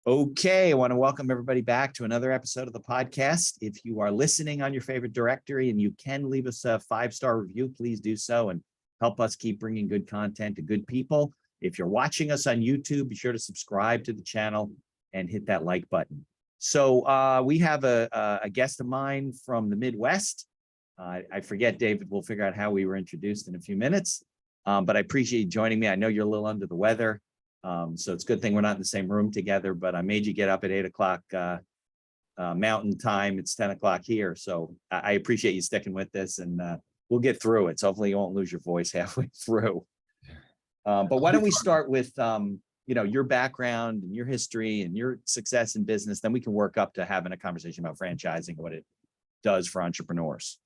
Okay, I want to welcome everybody back to another episode of the podcast. If you are listening on your favorite directory and you can leave us a 5-star review, please do so and help us keep bringing good content to good people. If you're watching us on YouTube, be sure to subscribe to the channel and hit that like button. So we have a guest of mine from the Midwest. I forget, David, we'll figure out how we were introduced in a few minutes, but I appreciate you joining me. I know you're a little under the weather. So it's a good thing we're not in the same room together, but I made you get up at 8 o'clock Mountain Time. It's 10 o'clock here. So I appreciate you sticking with this, and we'll get through it. So hopefully you won't lose your voice halfway through. But why don't we start with, your background and your history and your success in business, then we can work up to having a conversation about franchising, what it does for entrepreneurs.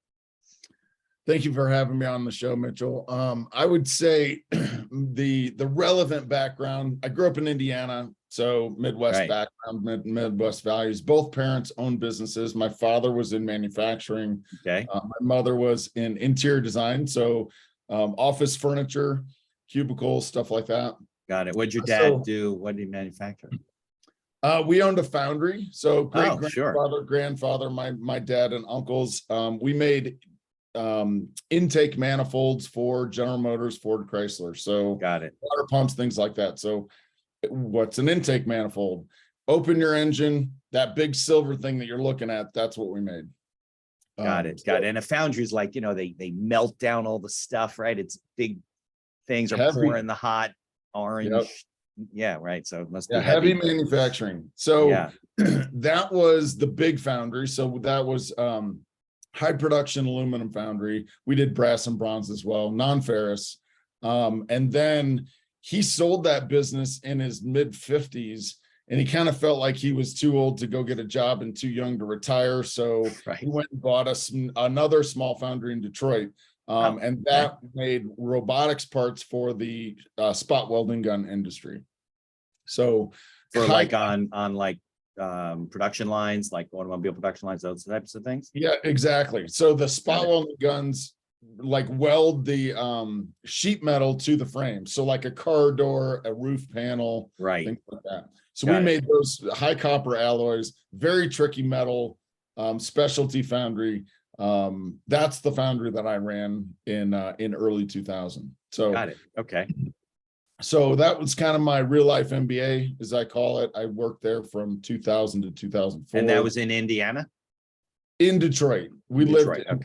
Thank you for having me on the show, Mitchell. I would say the relevant background, I grew up in Indiana, so Midwest background, Midwest values. Both parents owned businesses. My father was in manufacturing. Okay. My mother was in interior design, so office furniture, cubicles, stuff like that. Got it. What'd your dad do? What did he manufacture? We owned a foundry. So great-grandfather, sure. grandfather, my dad and uncles, we made intake manifolds for General Motors, Ford, Chrysler. So got it. Water pumps, things like that. So what's an intake manifold? Open your engine, that big silver thing that you're looking at, that's what we made. Got it. And a foundry is like, they melt down all the stuff, right? It's big things are pouring the hot orange. Yep. Yeah, right. So it must be heavy manufacturing. So that was the big foundry. So that was high production aluminum foundry. We did brass and bronze as well, non-ferrous. And then he sold that business in his mid-50s, and he kind of felt like he was too old to go get a job and too young to retire. So he went and bought us another small foundry in Detroit. And that made robotics parts for the spot welding gun industry. So for production lines, like automobile production lines, those types of things. Yeah, exactly. So the spot welding guns like weld the sheet metal to the frame. So like a car door, a roof panel, things like that. So we made those high copper alloys, very tricky metal, specialty foundry. That's the foundry that I ran in early 2000. So got it. Okay. So that was kind of my real life MBA, as I call it. I worked there from 2000 to 2004. And that was in Indiana? In Detroit. We lived in,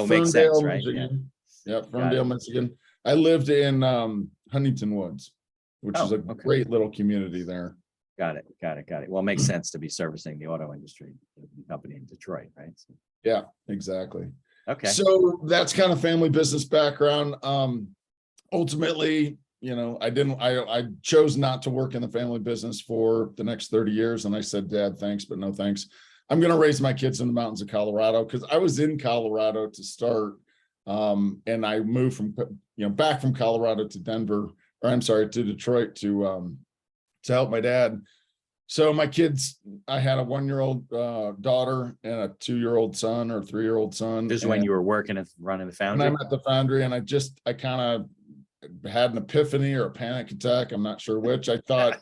makes sense, right? Michigan. Ferndale, Michigan. I lived in Huntington Woods, which is a great little community there. Got it. Well, it makes sense to be servicing the auto industry company in Detroit, right? So. Yeah, exactly. Okay. So that's kind of family business background. Ultimately, I chose not to work in the family business for the next 30 years. And I said, Dad, thanks, but no thanks. I'm going to raise my kids in the mountains of Colorado, because I was in Colorado to start. And I moved from, back from Colorado to to Detroit to help my dad. So my kids, I had a 1-year-old daughter and a 2-year-old son or 3-year-old son. This is when you were working and running the foundry? And I'm at the foundry, and I kind of had an epiphany or a panic attack. I'm not sure which. I thought,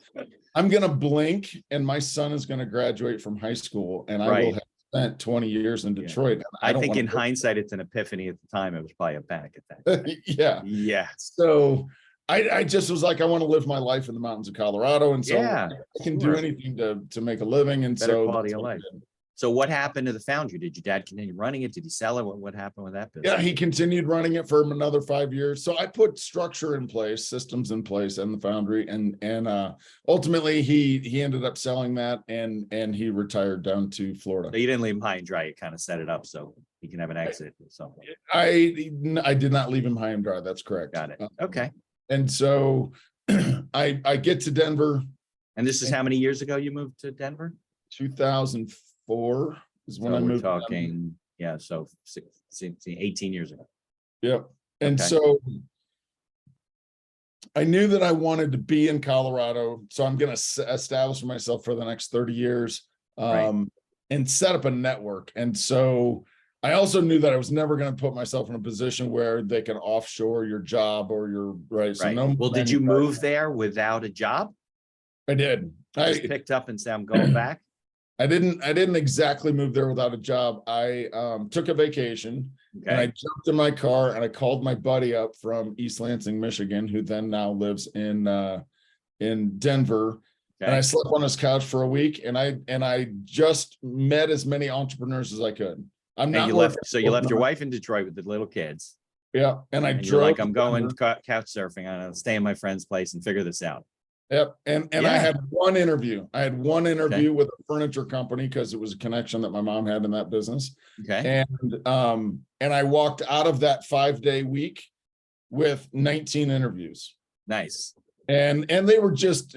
I'm going to blink and my son is going to graduate from high school, and I will have spent 20 years in Detroit. I think in hindsight, it's an epiphany. At the time, it was probably a panic attack. Yeah. So I just was like, I want to live my life in the mountains of Colorado. And so I can do anything to make a living. And better quality of life. So what happened to the foundry? Did your dad continue running it? Did he sell it? What happened with that business? Yeah, he continued running it for another 5 years. So I put structure in place, systems in place in the foundry. And ultimately he ended up selling that and he retired down to Florida. So you didn't leave him high and dry. You kind of set it up so he can have an exit or something. I did not leave him high and dry. That's correct. Got it. Okay. And so I get to Denver. And this is how many years ago you moved to Denver? 2004 is when I moved. Talking, so 18 years ago. Yep. And so I knew that I wanted to be in Colorado. So I'm going to establish myself for the next 30 years and set up a network. And so I also knew that I was never going to put myself in a position where they can offshore your job or your So well, did you move there without a job? I did. Just picked up and said, I'm going back? I didn't exactly move there without a job. I took a vacation and I jumped in my car and I called my buddy up from East Lansing, Michigan, who then now lives in Denver. And I slept on his couch for a week and I just met as many entrepreneurs as I could. You left your wife in Detroit with the little kids. Yeah. And I drove like, I'm going couch surfing. I'm gonna stay in my friend's place and figure this out. Yep. And I had one interview. I had one interview with a furniture company because it was a connection that my mom had in that business. Okay. And I walked out of that 5-day week with 19 interviews. Nice. And they were just,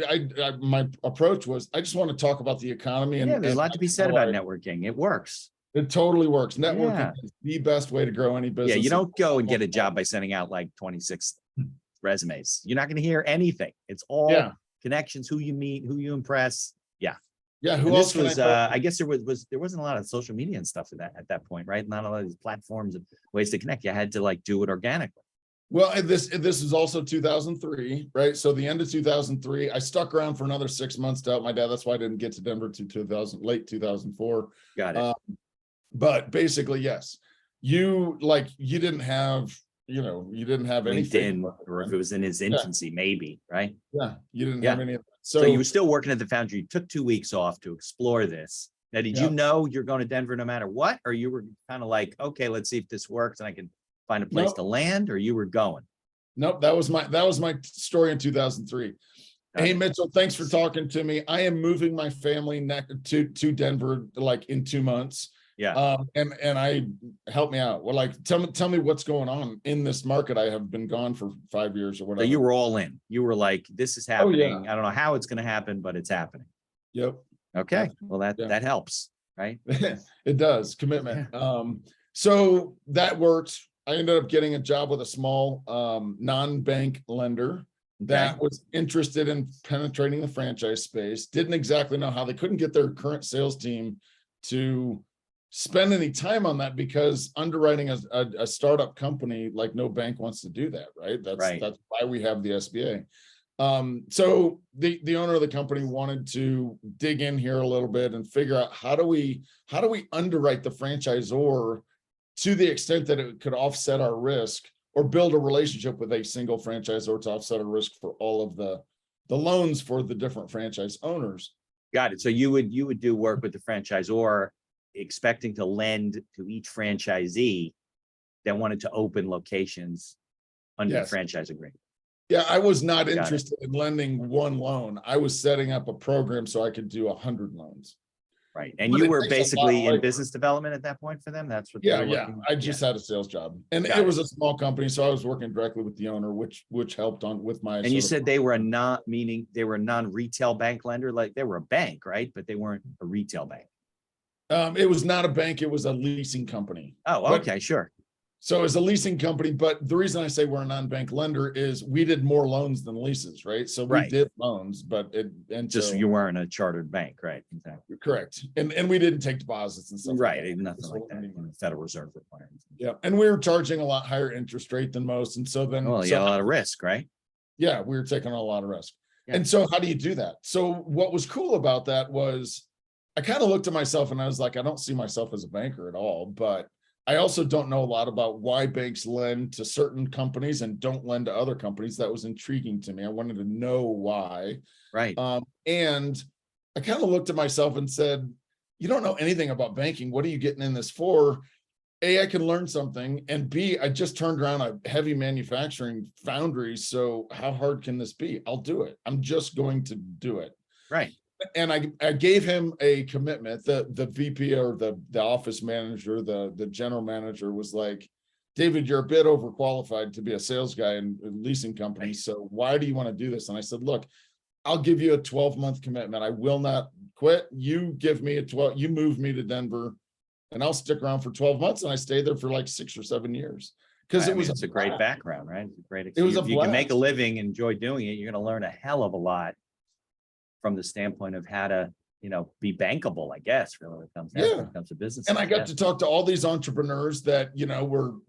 my approach was, I just want to talk about the economy. And there's a lot to be said about networking. It works. It totally works. Networking is the best way to grow any business. Yeah, you don't go and get a job by sending out like 26 resumes. You're not going to hear anything. It's all connections, who you meet, who you impress. Yeah. Who else was? I guess there wasn't a lot of social media and stuff at that point, right? Not a lot of these platforms and ways to connect. You had to like do it organically. Well, this is also 2003, right? So the end of 2003, I stuck around for another 6 months to help my dad. That's why I didn't get to Denver to late 2004. Got it. But basically, yes, you didn't have anything. LinkedIn, or if it was in its infancy, maybe, right? Yeah, you didn't have any of that. So you were still working at the foundry. You took 2 weeks off to explore this. Now, did you know you're going to Denver no matter what? Or you were kind of like, okay, let's see if this works and I can find a place to land, or you were going? Nope, that was my story in 2003. Hey, Mitchell, thanks for talking to me. I am moving my family to Denver like in 2 months. Yeah. And I help me out. Well, like, tell me what's going on in this market. I have been gone for 5 years or whatever. So you were all in. You were like, this is happening. I don't know how it's going to happen, but it's happening. Yep. Okay. Well, that helps, right? It does. Commitment. So that worked. I ended up getting a job with a small non-bank lender that was interested in penetrating the franchise space. Didn't exactly know how. They couldn't get their current sales team to spend any time on that because underwriting a startup company, like no bank wants to do that, right? That's why we have the SBA. So the owner of the company wanted to dig in here a little bit and figure out how do we underwrite the franchisor to the extent that it could offset our risk, or build a relationship with a single franchisor to offset a risk for all of the loans for the different franchise owners. Got it. So you would do work with the franchisor, expecting to lend to each franchisee that wanted to open locations under the franchise agreement. Yeah, I was not interested in lending one loan. I was setting up a program so I could do 100 loans. Right. And you were basically in business development at that point for them? That's what I just had a sales job. And it was a small company, so I was working directly with the owner, which helped on with my. And you said they were they were a non-retail bank lender, like they were a bank, right? But they weren't a retail bank. It was not a bank, it was a leasing company. Oh, okay, sure. So it's a leasing company, but the reason I say we're a non-bank lender is we did more loans than leases, right? So we did loans, but you weren't a chartered bank, right? Exactly. Correct. And we didn't take deposits and stuff. Right. Nothing like that. Federal Reserve requirements. Yeah. And we were charging a lot higher interest rate than most. And so then you had a lot of risk, right? Yeah, we were taking on a lot of risk. Yeah. And so how do you do that? So what was cool about that was I kind of looked at myself and I was like, I don't see myself as a banker at all, but I also don't know a lot about why banks lend to certain companies and don't lend to other companies. That was intriguing to me. I wanted to know why. Right. And I kind of looked at myself and said, you don't know anything about banking. What are you getting in this for? A, I can learn something. And B, I just turned around a heavy manufacturing foundry. So how hard can this be? I'll do it. I'm just going to do it. Right. And I gave him a commitment. The VP or the office manager, the general manager was like, David, you're a bit overqualified to be a sales guy in a leasing company. So why do you want to do this? And I said, look, I'll give you a 12-month commitment. I will not quit. You give me you move me to Denver and I'll stick around for 12 months. And I stayed there for like 6 or 7 years. Because it's a great background, right? It's a great experience. If you can make a living, enjoy doing it, you're going to learn a hell of a lot from the standpoint of how to be bankable, I guess, really, when it comes down when it comes to business. And I got to talk to all these entrepreneurs that,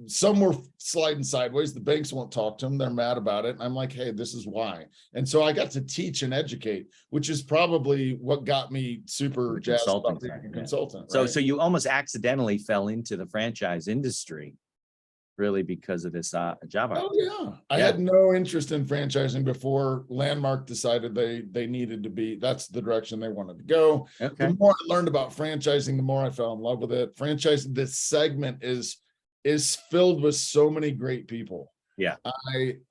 some were sliding sideways. The banks won't talk to them. They're mad about it. And I'm like, hey, this is why. And so I got to teach and educate, which is probably what got me super jazzed about being a consultant. So you almost accidentally fell into the franchise industry, really, because of this job. Oh yeah. I had no interest in franchising before Landmark decided they needed to be, that's the direction they wanted to go. Okay. The more I learned about franchising, the more I fell in love with it. Franchising, this segment is filled with so many great people. Yeah.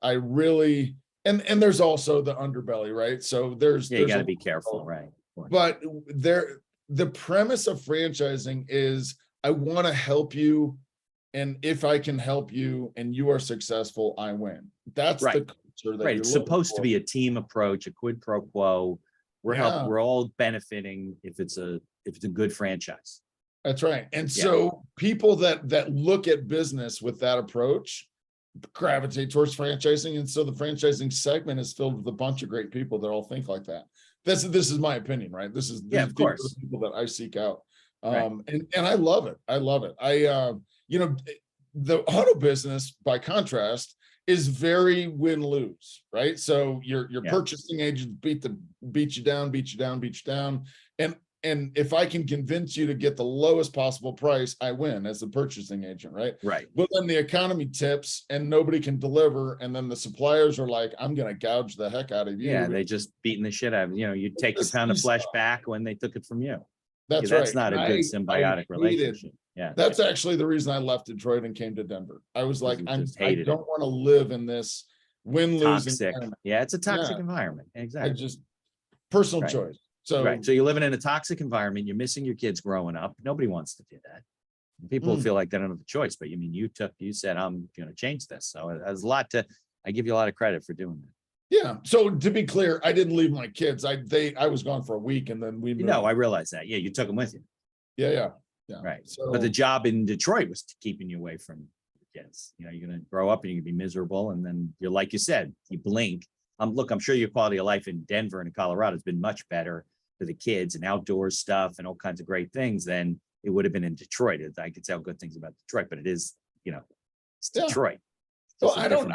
I really, and there's also the underbelly, right? So there's you got to be careful, right? But the premise of franchising is I want to help you. And if I can help you and you are successful, I win. That's the culture that It's supposed to be a team approach, a quid pro quo. We're all benefiting if it's a good franchise. That's right. And so people that look at business with that approach gravitate towards franchising. And so the franchising segment is filled with a bunch of great people that all think like that. This is my opinion, right? This is of course the people that I seek out. And I love it. I love it. The auto business, by contrast, is very win-lose, right? So your purchasing agents beat you down. And if I can convince you to get the lowest possible price, I win as the purchasing agent, right? Right. But then the economy tips and nobody can deliver, and then the suppliers are like, I'm gonna gouge the heck out of you. Yeah, they just beating the shit out of you take your pound of flesh back when they took it from you. That's That's not a good symbiotic relationship. Yeah. That's actually the reason I left Detroit and came to Denver. I was like, I don't want to live in this win-lose environment. Yeah, it's a toxic environment. Exactly. I just personal choice. So so you're living in a toxic environment, you're missing your kids growing up. Nobody wants to do that. People feel like they don't have a choice, but you said, I'm going to change this. So there's I give you a lot of credit for doing that. Yeah. So to be clear, I didn't leave my kids. I was gone for a week and then we moved. I realize that. Yeah. You took them with you. Yeah. Right. So, but the job in Detroit was keeping you away from your kids. You're going to grow up and you're going to be miserable. And then like you said, you blink. Look, I'm sure your quality of life in Denver and in Colorado has been much better for the kids and outdoor stuff and all kinds of great things than it would have been in Detroit. I could tell good things about Detroit, but it is, it's Detroit. Well, I don't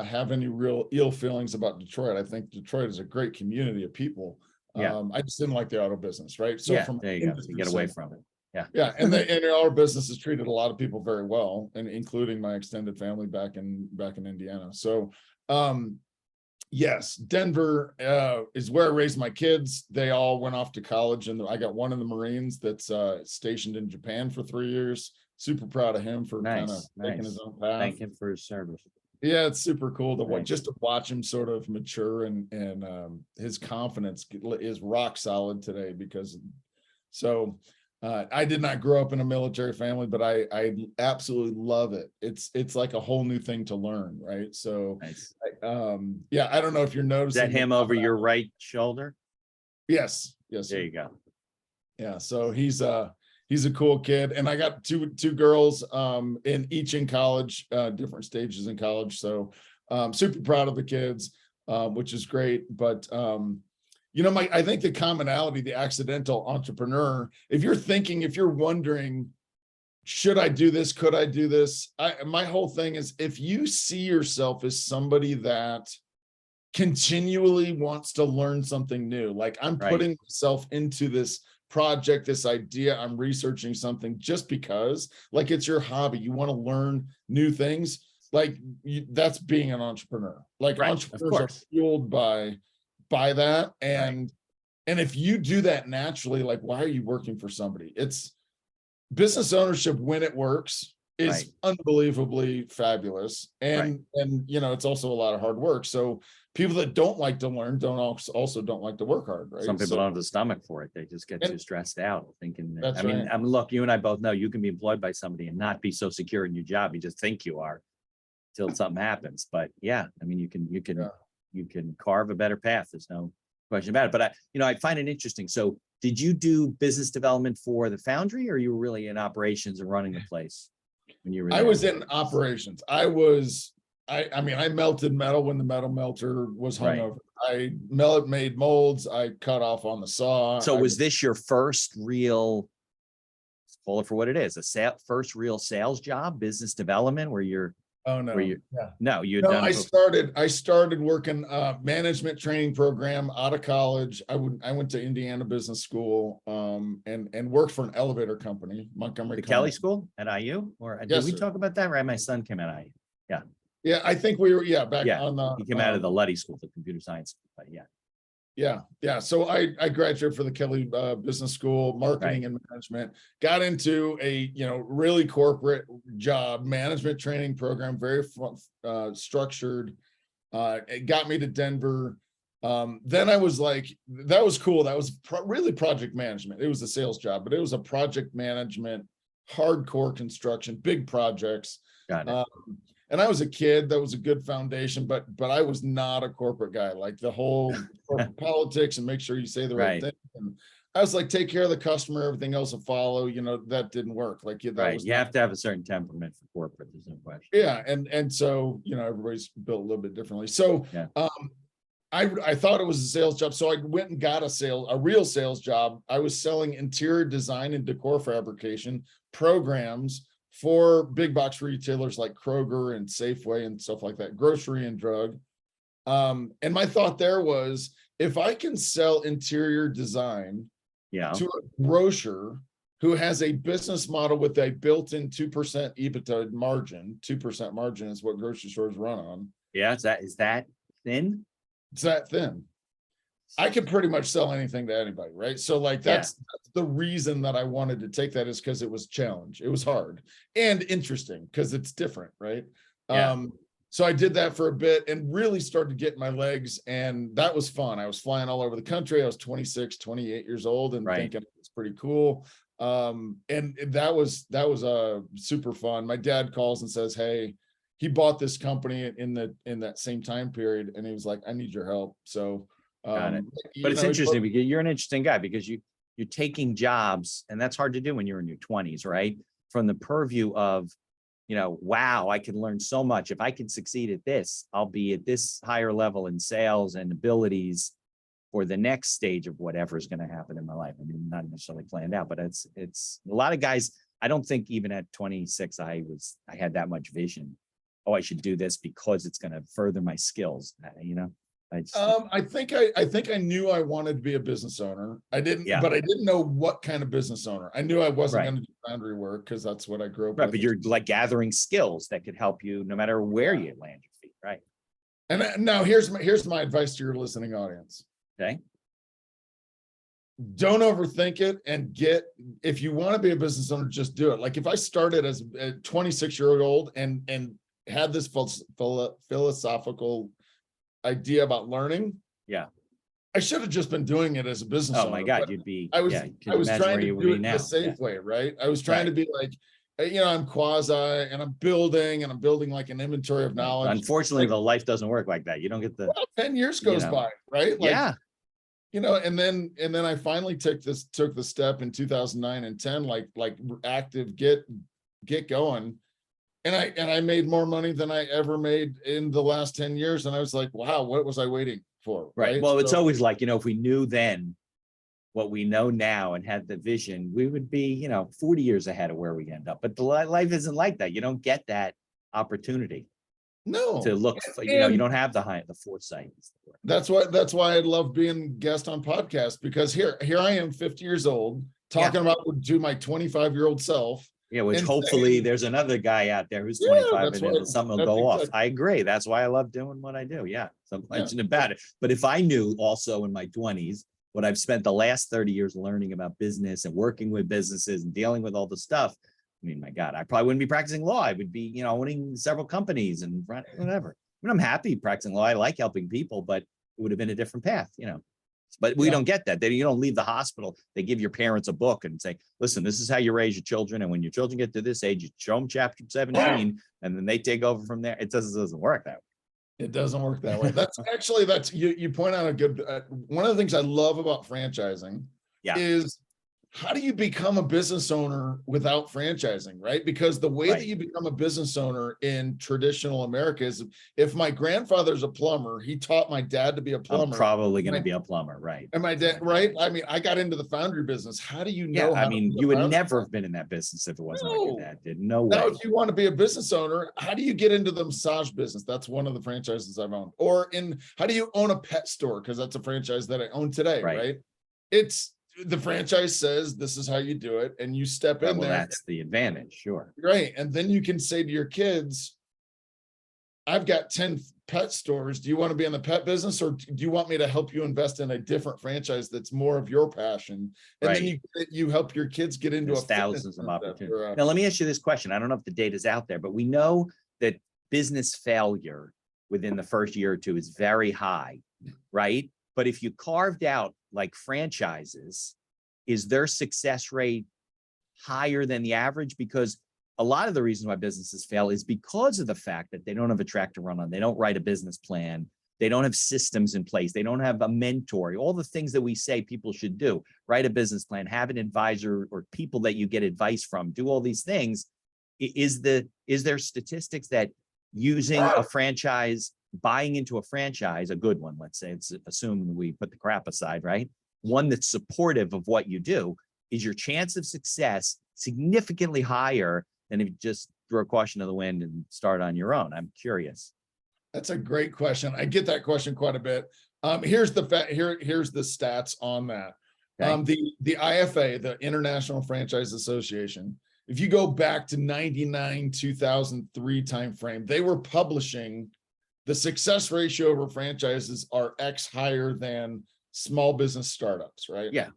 have any real ill feelings about Detroit. I think Detroit is a great community of people. I just didn't like the auto business, right? So there you go. You get away from it. Yeah. And our business has treated a lot of people very well, and including my extended family back in Indiana. So yes, Denver is where I raised my kids. They all went off to college, and I got one in the Marines that's stationed in Japan for 3 years. Super proud of him for kind of taking his own path. Thank him for his service. Yeah, it's super cool to watch him sort of mature, and his confidence is rock solid today I did not grow up in a military family, but I absolutely love it. It's like a whole new thing to learn, right? So I don't know if you're noticing. Is that him over your right shoulder? Yes. There you go. Yeah, so he's a cool kid, and I got two girls in college, different stages in college. So super proud of the kids, which is great. But I think the commonality, the accidental entrepreneur, if you're wondering, should I do this? Could I do this? My whole thing is, if you see yourself as somebody that continually wants to learn something new, like I'm putting myself into this project, this idea, I'm researching something just because, like, it's your hobby, you want to learn new things, that's being an entrepreneur. Entrepreneurs are fueled by that, and if you do that naturally, why are you working for somebody? It's business ownership when it works is unbelievably fabulous, and it's also a lot of hard work. So people that don't like to learn don't like to work hard, right? Some people don't have the stomach for it. They just get too stressed out thinking that, right. Look, you and I both know you can be employed by somebody and not be so secure in your job. You just think you are till something happens. But you can carve a better path. There's no question about it. But I find it interesting. So did you do business development for the foundry, or you were really in operations and running the place when you were there? I was in operations. I was I mean, I melted metal when the metal melter was hung Right. over. I made molds. I cut off on the saw. So was this your first real, call it for what it is, first real sales job, business development, where you're, Oh no. where you, Yeah. no, you had No, done I it. started working management training program out of college. I went to Indiana Business School and worked for an elevator company, Montgomery The County. Kelly School at IU, or did Yes, we sir. talk about that? Right. My son came out of IU. Yeah. Yeah, I think we were, back Yeah. on the He came out of the Luddy School, the computer science, but yeah. Yeah. So I graduated for the Kelly Business School, marketing and management, got into a, really corporate job, management training program, very structured. It got me to Denver. Then I was like, that was cool. That was really project management. It was a sales job, but it was a project management, hardcore construction, big projects. Got it. And I was a kid. That was a good foundation, but I was not a corporate guy. Like the whole corporate politics and make sure you say the right thing. And I was like, take care of the customer, everything else will follow. That didn't work. Like that was you have to have a certain temperament for corporate. There's no question. Yeah, and so everybody's built a little bit differently. So I thought it was a sales job, so I went and got a real sales job. I was selling interior design and decor fabrication programs for big box retailers like Kroger and Safeway and stuff like that, grocery and drug. And my thought there was, if I can sell interior design to a grocer who has a business model with a built-in 2% EBITDA margin, 2% margin is what grocery stores run on. Yeah, is that thin? It's that thin. I could pretty much sell anything to anybody, right? So like that's the reason that I wanted to take that, is because it was challenge. It was hard and interesting because it's different, right? So I did that for a bit and really started getting my legs, and that was fun. I was flying all over the country. I was 26, 28 years old and thinking it's pretty cool. And that was super fun. My dad calls and says, hey, he bought this company in that same time period, and he was like, I need your help. So got it. But it's interesting because you're an interesting guy, because you're taking jobs, and that's hard to do when you're in your 20s, right? From the purview of, wow, I can learn so much. If I can succeed at this, I'll be at this higher level in sales and abilities for the next stage of whatever is going to happen in my life. I mean, not necessarily planned out, but it's a lot of guys. I don't think even at 26, I had that much vision. Oh, I should do this because it's going to further my skills. I think I knew I wanted to be a business owner. I didn't, but I didn't know what kind of business owner. I knew I wasn't going to do foundry work because that's what I grew up with. But you're like gathering skills that could help you no matter where you land your feet, right? And now here's my advice to your listening audience. Okay. Don't overthink it, and if you want to be a business owner, just do it. Like if I started as a 26-year-old and had this philosophical idea about learning, I should have just been doing it as a business owner. Oh my God, you'd be. I was trying to do it the safe way, right? I was trying to be like, I'm quasi, and I'm building like an inventory of knowledge. Unfortunately, the life doesn't work like that. You don't get the 10 years goes by, right? Like, and then I finally took the step in 2009 and 10, like active, get going. And I made more money than I ever made in the last 10 years. And I was like, wow, what was I waiting for? Right. Well, it's always like, if we knew then what we know now and had the vision, we would be, 40 years ahead of where we end up. But the life isn't like that. You don't get that opportunity. No. To look, you don't have the foresight. That's why I love being a guest on podcasts, because here I am 50 years old talking about to my 25-year-old self. Yeah, which hopefully there's another guy out there who's 25 and something will go off. I agree. That's why I love doing what I do. Yeah, some question about it. But if I knew also in my 20s what I've spent the last 30 years learning about business and working with businesses and dealing with all the stuff, I mean, my God, I probably wouldn't be practicing law. I would be, owning several companies and whatever. I mean, I'm happy practicing law. I like helping people, but it would have been a different path, But we don't get that. You don't leave the hospital. They give your parents a book and say, listen, this is how you raise your children. And when your children get to this age, you show them chapter 17, and then they take over from there. It doesn't work that way. It doesn't work that way. That's you point out a good, one of the things I love about franchising is how do you become a business owner without franchising, right? Because the way that you become a business owner in traditional America is, if my grandfather's a plumber, he taught my dad to be a plumber. I'm probably going to be a plumber, right? And my dad, right? I mean, I got into the foundry business. How do you know? I mean, you would never have been in that business if it wasn't like your dad did. No way. Now, if you want to be a business owner, how do you get into the massage business? That's one of the franchises I've owned. Or how do you own a pet store? Because that's a franchise that I own today, right? It's the franchise says this is how you do it, and you step in there. That's the advantage, sure. Right. And then you can say to your kids, I've got 10 pet stores. Do you want to be in the pet business, or do you want me to help you invest in a different franchise that's more of your passion? And then you help your kids get into thousands of opportunities. Now, let me ask you this question. I don't know if the data's out there, but we know that business failure within the first year or two is very high, right? But if you carved out like franchises, is their success rate higher than the average? Because a lot of the reasons why businesses fail is because of the fact that they don't have a track to run on. They don't write a business plan. They don't have systems in place. They don't have a mentor. All the things that we say people should do: write a business plan, have an advisor or people that you get advice from, do all these things. Is there statistics that using a franchise, buying into a franchise, a good one, let's say, it's assuming we put the crap aside, right? One that's supportive of what you do, is your chance of success significantly higher than if you just throw caution to the wind and start on your own? I'm curious. That's a great question. I get that question quite a bit. Here's the stats on that. Okay. The IFA, the International Franchise Association, if you go back to 99, 2003 timeframe, they were publishing the success ratio over franchises are X higher than small business startups, right? Yeah.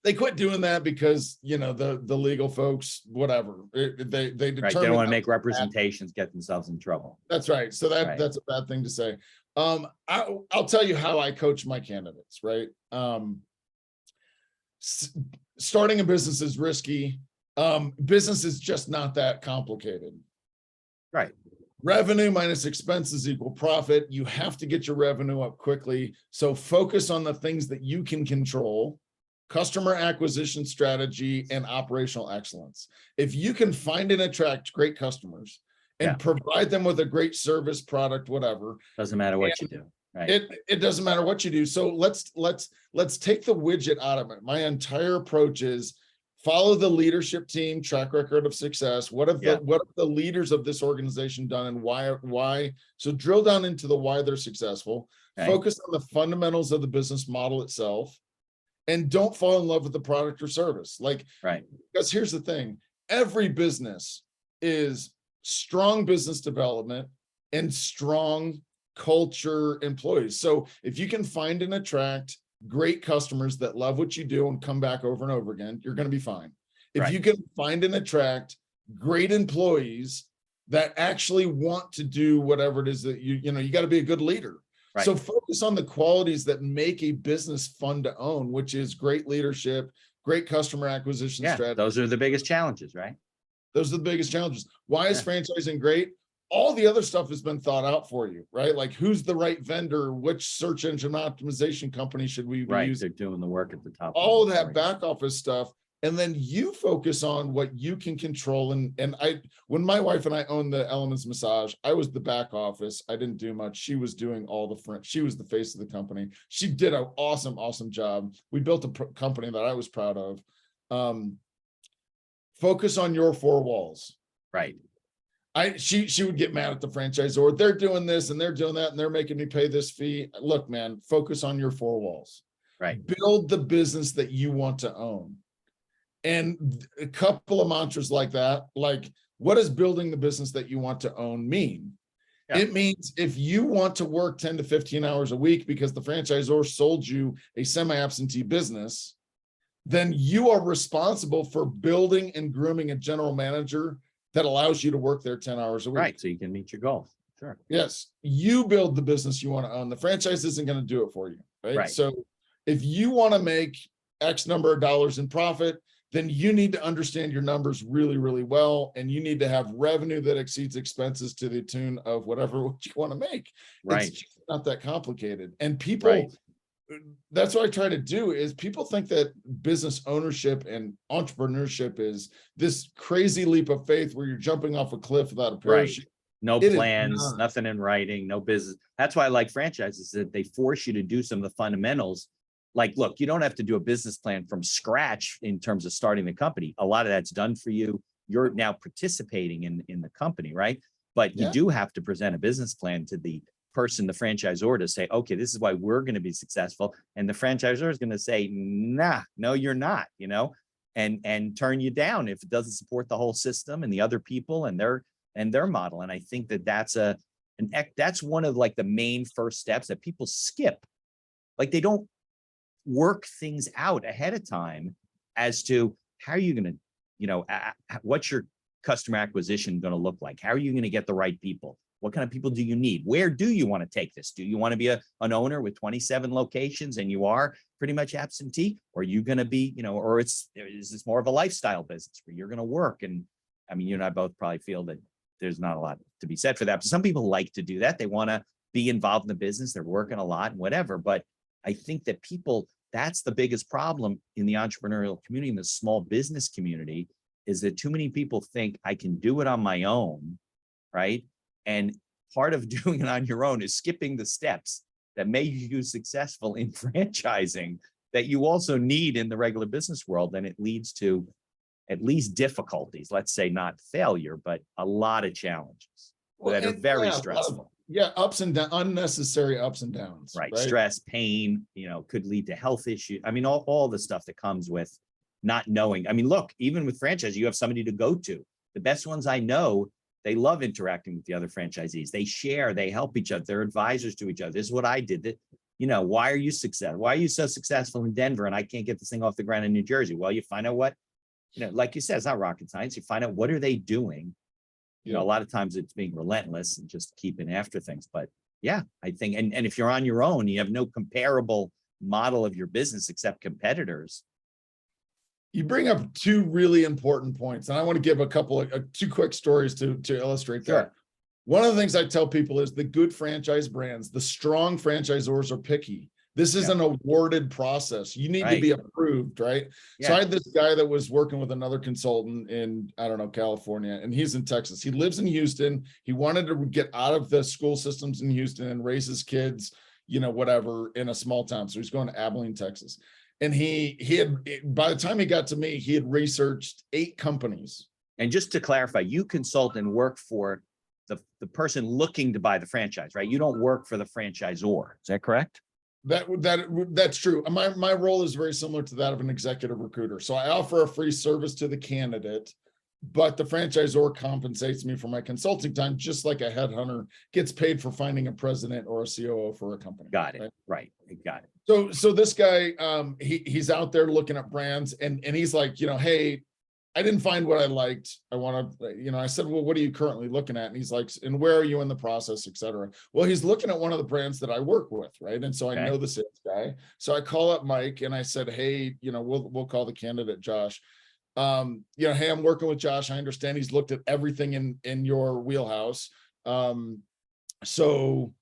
They quit doing that because, you know, the legal folks, whatever, they determine they don't want to make representations, get themselves in trouble. That's right. So that's a bad thing to say. I'll tell you how I coach my candidates, right? Starting a business is risky. Business is just not that complicated. Right. Revenue minus expenses equal profit. You have to get your revenue up quickly. So focus on the things that you can control: customer acquisition strategy and operational excellence. If you can find and attract great customers and provide them with a great service, product, whatever, doesn't matter what you do. Right. It doesn't matter what you do. So let's take the widget out of it. My entire approach is follow the leadership team track record of success. What have the leaders of this organization done, and why? So drill down into the why they're successful. Okay. Focus on the fundamentals of the business model itself, and don't fall in love with the product or service. Because here's the thing: every business is strong business development and strong culture employees. So if you can find and attract great customers that love what you do and come back over and over again, you're going to be fine. If you can find and attract great employees that actually want to do whatever it is that you got to be a good leader. Right. So focus on the qualities that make a business fun to own, which is great leadership, great customer acquisition strategy. Those are the biggest challenges, right? Those are the biggest challenges. Why is franchising great? All the other stuff has been thought out for you, right? Like, who's the right vendor? Which search engine optimization company should we be using? They're doing the work at the top. All of that back office stuff. And then you focus on what you can control. And when my wife and I owned the Elements Massage, I was the back office. I didn't do much. She was doing all the front. She was the face of the company. She did an awesome job. We built a company that I was proud of. Focus on your four walls. Right. She would get mad at the franchisor. They're doing this and they're doing that and they're making me pay this fee. Look, man, focus on your four walls. Right. Build the business that you want to own. And a couple of mantras like that, like, what does building the business that you want to own mean? Yeah. It means if you want to work 10 to 15 hours a week because the franchisor sold you a semi-absentee business, then you are responsible for building and grooming a general manager that allows you to work there 10 hours a week. Right. So you can meet your goals. Sure. Yes. You build the business you want to own. The franchise isn't going to do it for you. Right. So if you want to make X number of dollars in profit, then you need to understand your numbers really, really well. And you need to have revenue that exceeds expenses to the tune of what you want to make. Right. It's just not that complicated. And people, that's what I try to do is people think that business ownership and entrepreneurship is this crazy leap of faith where you're jumping off a cliff without a parachute. No It is plans, not. nothing in writing, no business. That's why I like franchises, that they force you to do some of the fundamentals. Like, look, you don't have to do a business plan from scratch in terms of starting the company. A lot of that's done for you. You're now participating in the company, right? But you Yeah. do have to present a business plan to the person, the franchisor, to say, okay, this is why we're going to be successful. And the franchisor is going to say, nah, no, you're not, you know, and turn you down if it doesn't support the whole system and the other people and their model. And I think that that's one of like the main first steps that people skip. Like, they don't work things out ahead of time as to how are you going to, you know, what's your customer acquisition going to look like? How are you going to get the right people? What kind of people do you need? Where do you want to take this? Do you want to be an owner with 27 locations and you are pretty much absentee? Or are you going to be, you know, or is this more of a lifestyle business where you're going to work? And I mean, you and I both probably feel that there's not a lot to be said for that. But some people like to do that. They want to be involved in the business. They're working a lot and whatever. But I think that that's the biggest problem in the entrepreneurial community, in the small business community, is that too many people think I can do it on my own, right? And part of doing it on your own is skipping the steps that make you successful in franchising that you also need in the regular business world. And it leads to at least difficulties, let's say not failure, but a lot of challenges that are very stressful. Ups and downs, unnecessary ups and downs. Right. Stress, pain, you know, could lead to health issues. I mean, all the stuff that comes with not knowing. I mean, look, even with franchise, you have somebody to go to. The best ones I know, they love interacting with the other franchisees. They share, they help each other. They're advisors to each other. This is what I did. That, you know, why are you successful? Why are you so successful in Denver and I can't get this thing off the ground in New Jersey? Well, you find out what, you know, like you said, it's not rocket science. You find out what are they doing. You know, a lot of times it's being relentless and just keeping after things. But yeah, I think, and if you're on your own, you have no comparable model of your business except competitors. You bring up two really important points, and I want to give a couple of two quick stories to illustrate that. Sure. One of the things I tell people is the good franchise brands, the strong franchisors are picky. This is an awarded process. You need to be approved, right? Yeah. So I had this guy that was working with another consultant in, I don't know, California, and he's in Texas. He lives in Houston. He wanted to get out of the school systems in Houston and raise his kids, you know, whatever, in a small town. So he's going to Abilene, Texas. And he had, by the time he got to me, he had researched 8 companies. And just to clarify, you consult and work for the person looking to buy the franchise, right? You don't work for the franchisor. Is that correct? That's true. My role is very similar to that of an executive recruiter. So I offer a free service to the candidate, but the franchisor compensates me for my consulting time, just like a headhunter gets paid for finding a president or a COO for a company. Got it. Right. Got it. So this guy, he's out there looking at brands and he's like, you know, hey, I didn't find what I liked. I want to, you know, I said, well, what are you currently looking at? And he's like, and where are you in the process, et cetera? Well, he's looking at one of the brands that I work with, right? And so I know the sales guy. So I call up Mike and I said, hey, you know, we'll call the candidate Josh. You know, hey, I'm working with Josh. I understand he's looked at everything in your wheelhouse. So,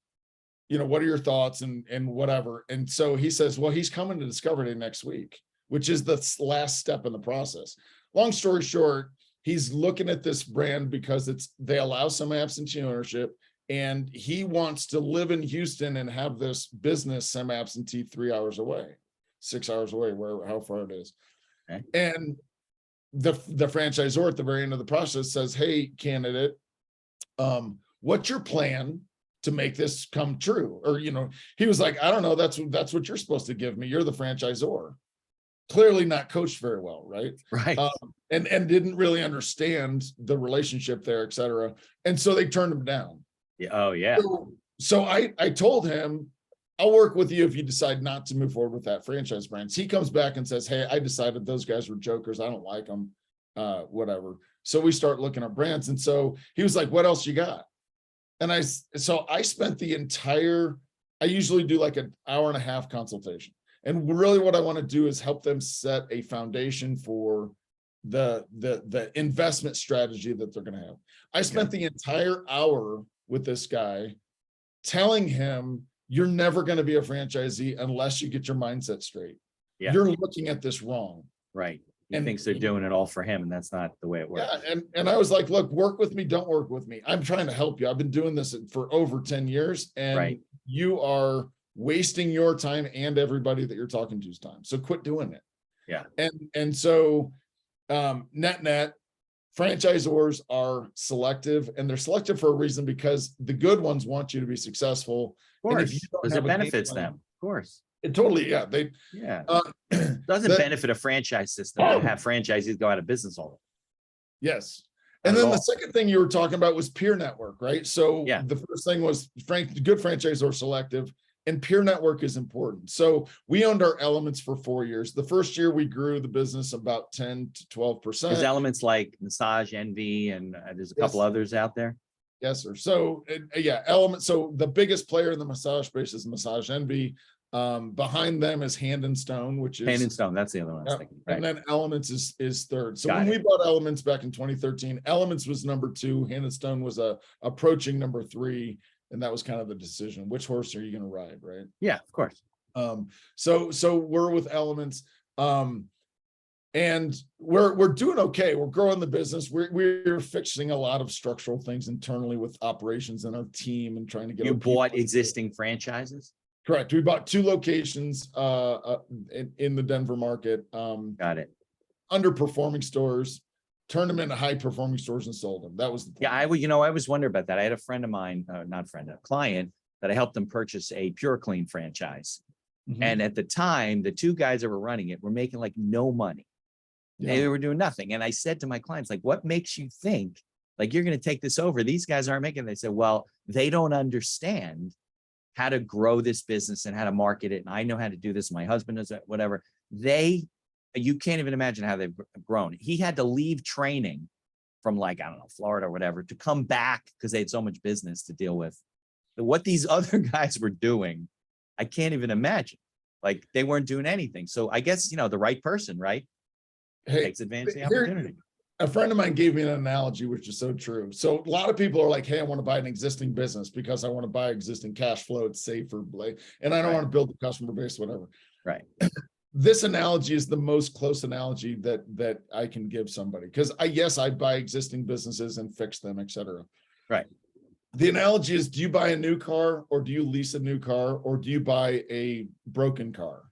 you know, what are your thoughts and whatever? And so he says, well, he's coming to Discovery Day next week, which is the last step in the process. Long story short, he's looking at this brand because they allow some absentee ownership, and he wants to live in Houston and have this business semi-absentee 3 hours away, 6 hours away, how far it is. Okay. And the franchisor at the very end of the process says, hey, candidate, what's your plan to make this come true? Or, you know, he was like, I don't know, that's what you're supposed to give me. You're the franchisor. Clearly not coached very well, right? Right. And didn't really understand the relationship there, et cetera. And so they turned him down. Yeah. Oh, yeah. So I told him, I'll work with you if you decide not to move forward with that franchise brand. He comes back and says, hey, I decided those guys were jokers. I don't like them, whatever. So we start looking at brands. And so he was like, what else you got? And I spent I usually do like an hour and a half consultation. And really what I want to do is help them set a foundation for the investment strategy that they're going to have. I spent the entire hour with this guy telling him you're never going to be a franchisee unless you get your mindset straight. Yeah. You're looking at this wrong. Right. He thinks they're doing it all for him, and that's not the way it works. Yeah, and I was like, look, work with me, don't work with me. I'm trying to help you. I've been doing this for over 10 years, and you are wasting your time and everybody that you're talking to's time. So quit doing it. Yeah. And so net, franchisors are selective, and they're selective for a reason, because the good ones want you to be successful. Of course, because it benefits them. Of course. It totally, yeah. Doesn't benefit a franchise system to have franchisees go out of business all the time. Yes. And then the second thing you were talking about was peer network, right? So the first thing was good franchisor selective, and peer network is important. So we owned our Elements for 4 years. The first year we grew the business about 10 to 12%. There's Elements like Massage Envy, and there's a couple others out there. Yes, sir. So Elements. So the biggest player in the massage space is Massage Envy. Behind them is Hand and Stone, which is Hand and Stone. That's the other one I was thinking. Right. And then Elements is third. So when we bought Elements back in 2013, Elements was number 2. Hand and Stone was approaching number 3. And that was kind of the decision. Which horse are you going to ride? Right. Yeah, of course. So we're with Elements. And we're doing okay. We're growing the business. We're fixing a lot of structural things internally with operations and our team, and trying to get. You bought existing franchises? Correct. We bought 2 locations in the Denver market. Got it. Underperforming stores, turned them into high performing stores and sold them. That was the plan. I was wondering about that. I had a friend of mine, a client, that I helped them purchase a Pure Clean franchise. Mm-hmm. And at the time, the 2 guys that were running it were making like no money. Yeah. They were doing nothing. And I said to my clients, like, what makes you think like you're going to take this over? These guys aren't making it. They said, well, they don't understand how to grow this business and how to market it. And I know how to do this. My husband does it, whatever. You can't even imagine how they've grown. He had to leave training from like, I don't know, Florida or whatever, to come back because they had so much business to deal with. What these other guys were doing, I can't even imagine. Like, they weren't doing anything. So I guess, the right person, right? Takes advantage of the opportunity. A friend of mine gave me an analogy, which is so true. So a lot of people are like, hey, I want to buy an existing business because I want to buy existing cash flow. It's safer, and I don't want to build a customer base, whatever. Right. This analogy is the most close analogy that I can give somebody, because I buy existing businesses and fix them, et cetera. Right. The analogy is, do you buy a new car, or do you lease a new car, or do you buy a broken car?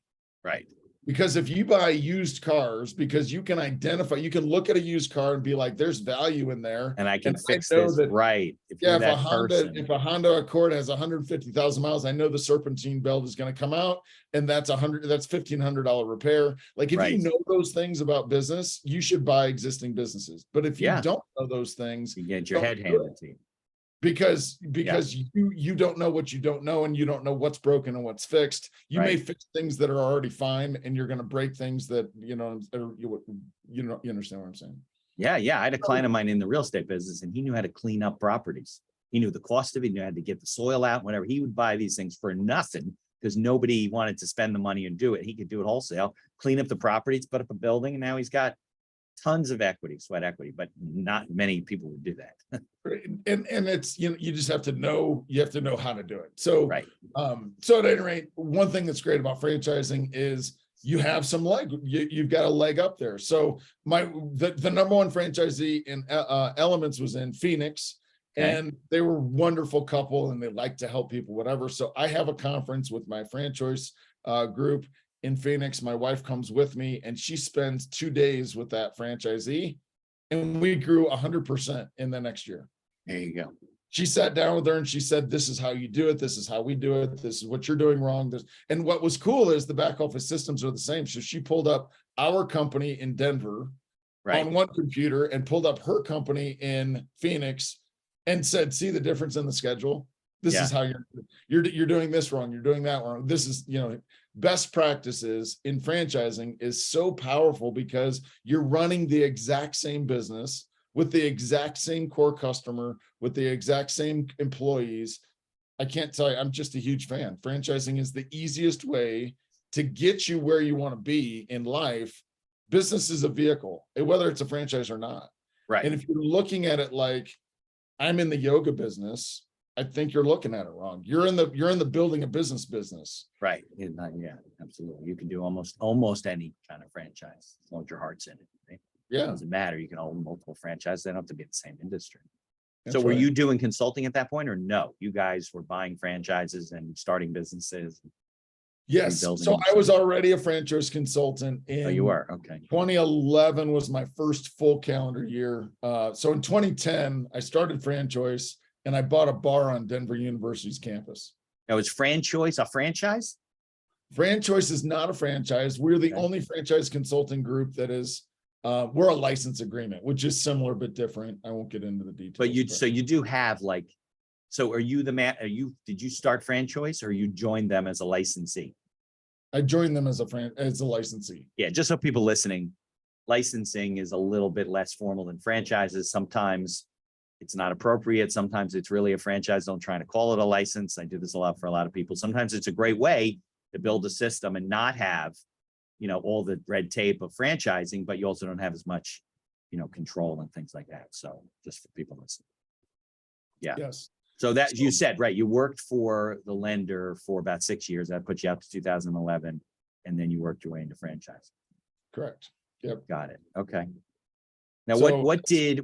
Right. Because if you buy used cars, because you can look at a used car and be like, there's value in there. And I can fix this, right? If a Honda Accord has 150,000 miles, I know the serpentine belt is going to come out, and that's $1,500 repair. Like, if you know those things about business, you should buy existing businesses. But if you don't know those things, you get your head handed to you. Because you don't know what you don't know, and you don't know what's broken and what's fixed. You may fix things that are already fine, and you're going to break things that you understand what I'm saying. Yeah. I had a client of mine in the real estate business, and he knew how to clean up properties. He knew the cost of it. He knew how to get the soil out. Whenever he would buy these things for nothing, because nobody wanted to spend the money and do it. He could do it wholesale, clean up the properties, put up a building, and now he's got tons of sweat equity, but not many people would do that. And it's, you just have to know, how to do it. So, so at any rate, one thing that's great about franchising is you have some you've got a leg up there. So the number 1 franchisee in Elements was in Phoenix, and they were a wonderful couple, and they like to help people, whatever. So I have a conference with my FranChoice group in Phoenix. My wife comes with me, and she spends 2 days with that franchisee, and we grew 100% in the next year. There you go. She sat down with her and she said, this is how you do it. This is how we do it. This is what you're doing wrong. And what was cool is the back office systems are the same. So she pulled up our company in Denver on one computer and pulled up her company in Phoenix and said, see the difference in the schedule. This is how you're doing this wrong. You're doing that wrong. This is, best practices in franchising is so powerful, because you're running the exact same business with the exact same core customer, with the exact same employees. I can't tell you, I'm just a huge fan. Franchising is the easiest way to get you where you want to be in life. Business is a vehicle, whether it's a franchise or not. Right. And if you're looking at it like, I'm in the yoga business, I think you're looking at it wrong. You're in the building a business. Right. Yeah, absolutely. You can do almost any kind of franchise as long as your heart's in it. Right? Yeah. It doesn't matter. You can own multiple franchises. They don't have to be in the same industry. That's so were right. you doing consulting at that point, or no? You guys were buying franchises and starting businesses? Yes. So I was already a franchise consultant. Oh, you were? Okay. 2011 was my first full calendar year. So in 2010, I started FranChoice and I bought a bar on Denver University's campus. Now, is FranChoice a franchise? FranChoice is not a franchise. We're the only franchise consulting group that is, we're a license agreement, which is similar but different. I won't get into the details. But so you do have so are you the man? Did you start FranChoice or you joined them as a licensee? I joined them as a licensee. Yeah, just so people listening, licensing is a little bit less formal than franchises. Sometimes it's not appropriate. Sometimes it's really a franchise. Don't try to call it a license. I do this a lot for a lot of people. Sometimes it's a great way to build a system and not have, all the red tape of franchising, but you also don't have as much, control and things like that. So just for people listening. Yeah. Yes. So that you said, right, you worked for the lender for about 6 years. That put you out to 2011, and then you worked your way into franchise. Correct. Yep. Got it. Okay. Now, So, what did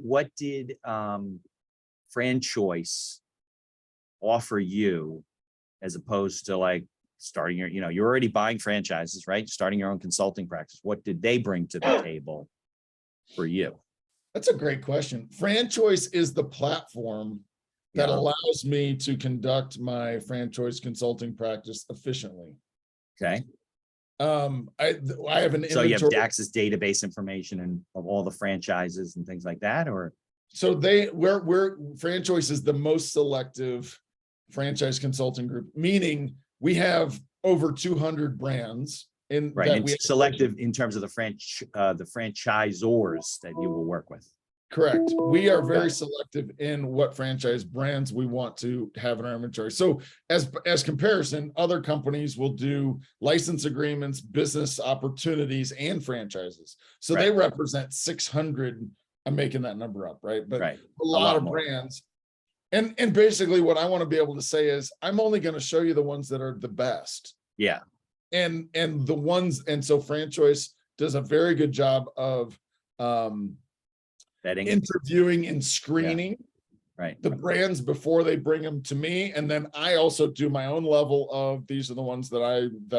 FranChoice offer you as opposed to starting you're already buying franchises, right? Starting your own consulting practice. What did they bring to the table for you? That's a great question. FranChoice is the platform that allows me to conduct my franchise consulting practice efficiently. Okay. I have an so you have access database information and of all the franchises and things like that, or so we're FranChoice is the most selective franchise consulting group, meaning we have over 200 brands right. And selective in terms of the franchisors that you will work with. Correct. We are very selective in what franchise brands we want to have in our inventory. So as comparison, other companies will do license agreements, business opportunities, and franchises. So they represent 600. I'm making that number up, right? But a lot of brands. And basically what I want to be able to say is I'm only going to show you the ones that are the best. Yeah. And the ones, and so FranChoice does a very good job of vetting, interviewing and screening the brands before they bring them to me. And then I also do my own level of these are the ones that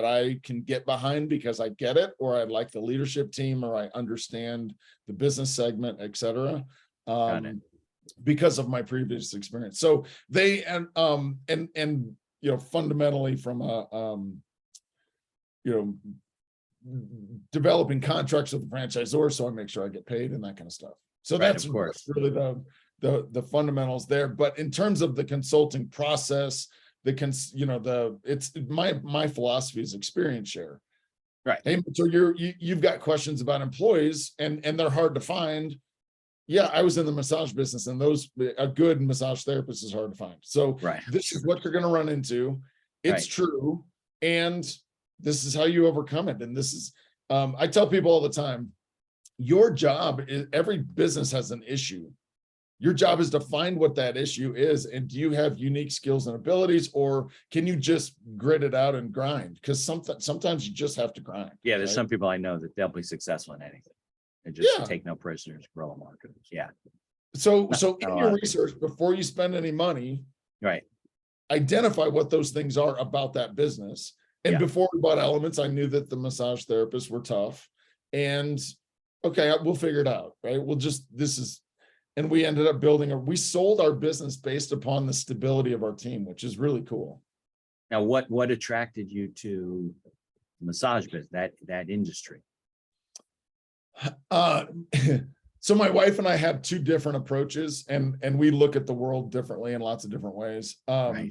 I can get behind because I get it, or I like the leadership team, or I understand the business segment, et cetera. Because of my previous experience. So they, fundamentally from developing contracts with the franchisor, so I make sure I get paid and that kind of stuff. So that's really the fundamentals there. But in terms of the consulting process, it's my philosophy is experience share. Right. Hey, so you've got questions about employees and they're hard to find. Yeah, I was in the massage business, and a good massage therapist is hard to find. So this is what you're going to run into. It's true. And this is how you overcome it. And this is, I tell people all the time, your job is, every business has an issue. Your job is to find what that issue is. And do you have unique skills and abilities, or can you just grit it out and grind? Because sometimes you just have to grind. Yeah, there's some people I know that they'll be successful in anything. And just take no prisoners, grow a market. Yeah. So in your research, before you spend any money, identify what those things are about that business. And before we bought Elements, I knew that the massage therapists were tough. And we'll figure it out, right? And we ended up we sold our business based upon the stability of our team, which is really cool. Now, what attracted you to the massage business, that industry? So my wife and I have two different approaches, and we look at the world differently in lots of different ways. I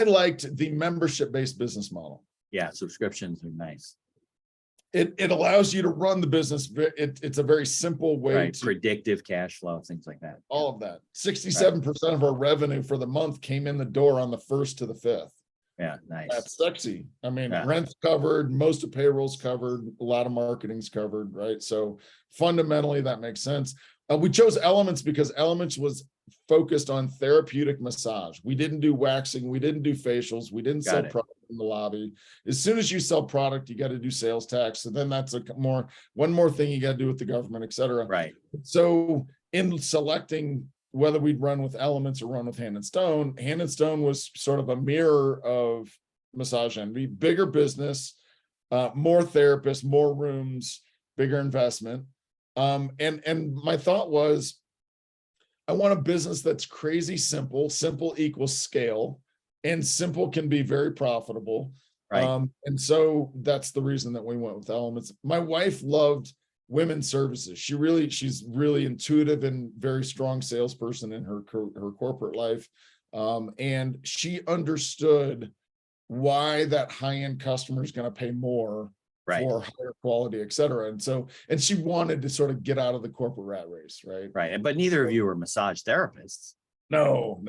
liked the membership-based business model. Yeah, subscriptions are nice. It allows you to run the business. It's a very simple way to predictive cash flow, things like that. All of that. 67% of our revenue for the month came in the door on the 1st to the 5th. Yeah, nice. That's sexy. I mean, rent's covered, most of payroll's covered, a lot of marketing's covered, right? So fundamentally, that makes sense. We chose Elements because Elements was focused on therapeutic massage. We didn't do waxing. We didn't do facials. We didn't sell product in the lobby. As soon as you sell product, you got to do sales tax. So then that's one more thing you got to do with the government, et cetera. Right. So in selecting whether we'd run with Elements or run with Hand and Stone was sort of a mirror of Massage Envy, bigger business, more therapists, more rooms, bigger investment. And my thought was, I want a business that's crazy simple. Simple equals scale, and simple can be very profitable. Right. And so that's the reason that we went with Elements. My wife loved women's services. She's really intuitive and very strong salesperson in her corporate life. And she understood why that high-end customer is going to pay more for higher quality, et cetera. And she wanted to sort of get out of the corporate rat race. Right. Right. But neither of you are massage therapists. No.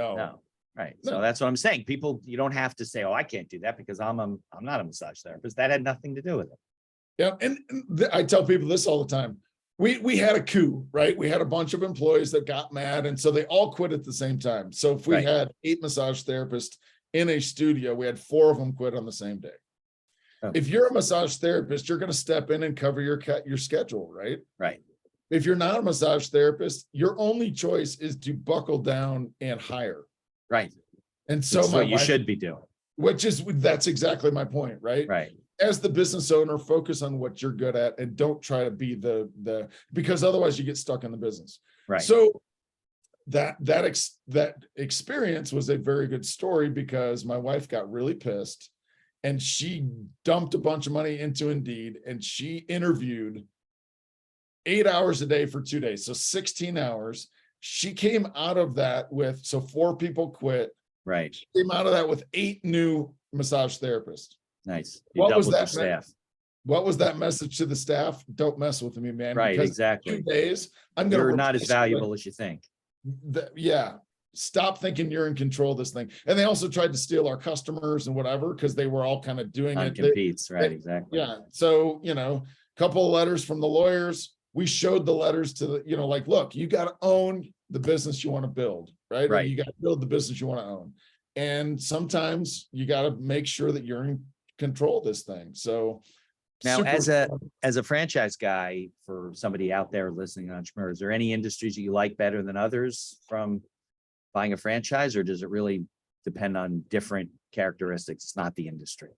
Right. No. So that's what I'm saying. People, you don't have to say, oh, I can't do that because I'm not a massage therapist. That had nothing to do with it. Yeah. And I tell people this all the time. We had a coup, right? We had a bunch of employees that got mad. And so they all quit at the same time. So if we had 8 massage therapists in a studio, we had 4 of them quit on the same day. Oh. If you're a massage therapist, you're going to step in and cover your schedule, right? Right. If you're not a massage therapist, your only choice is to buckle down and hire. Right. And so that's what you should be doing. That's exactly my point, right? Right. As the business owner, focus on what you're good at and don't try to be because otherwise you get stuck in the business. Right. So that experience was a very good story because my wife got really pissed and she dumped a bunch of money into Indeed and she interviewed 8 hours a day for 2 days. So 16 hours. She came out of that with, 4 people quit. Right. She came out of that with 8 new massage therapists. Nice. What was that staff? What was that message to the staff? Don't mess with me, man. Right. Because exactly. 2 days, you're not as valuable as you think. Yeah. Stop thinking you're in control of this thing. And they also tried to steal our customers and whatever, because they were all kind of doing it. Competes, right? Exactly. Yeah. So, a couple of letters from the lawyers. We showed the letters to the, look, you got to own the business you want to build, right? Right. You got to build the business you want to own. And sometimes you got to make sure that you're in control of this thing. So now as a franchise guy, for somebody out there listening, entrepreneurs, is there any industries that you like better than others from buying a franchise, or does it really depend on different characteristics? It's not the industry.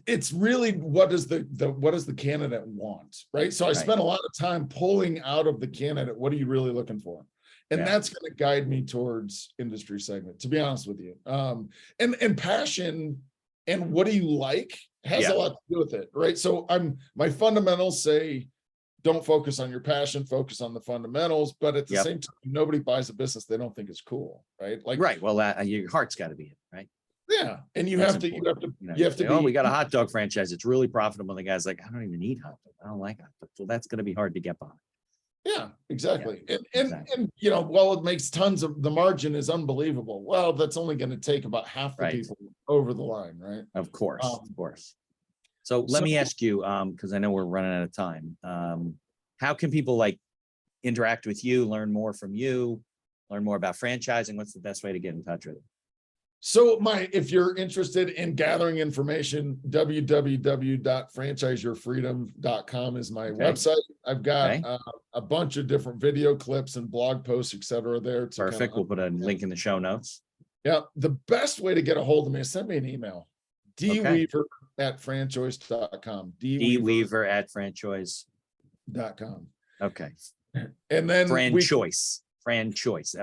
It's really what does the candidate want, right? So I spent a lot of time pulling out of the candidate, what are you really looking for? And that's going to guide me towards industry segment, to be honest with you. And passion and what do you like has a lot to do with it, right? So my fundamentals say, don't focus on your passion, focus on the fundamentals. But at the same time, nobody buys a business they don't think is cool, right? Like, well, your heart's got to be it, right? Yeah, and you have to be. Oh, we got a hot dog franchise. It's really profitable. And the guy's like, I don't even eat hot dogs. I don't like hot dogs. Well, that's going to be hard to get behind. Yeah, exactly. And it makes tons of, the margin is unbelievable. Well, that's only going to take about half the people over the line, right? Of course, So let me ask you, because I know we're running out of time. How can people interact with you, learn more from you, learn more about franchising? What's the best way to get in touch with you? So if you're interested in gathering information, www.franchiseyourfreedom.com is my website. I've got a bunch of different video clips and blog posts, et cetera, there. Perfect. We'll put a link in the show notes. Yeah. The best way to get a hold of me is send me an email. dweaver@franchoice.com. dweaver@franchoice.com. Okay. And then FranChoice, FranChoice.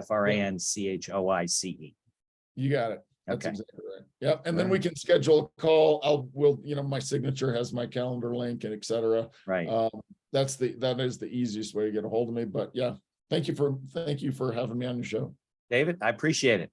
You got it. That's exactly right. Yep. And then we can schedule a call. My signature has my calendar link and et cetera. Right. That is the easiest way to get a hold of me. But yeah, thank you for having me on your show. David, I appreciate it.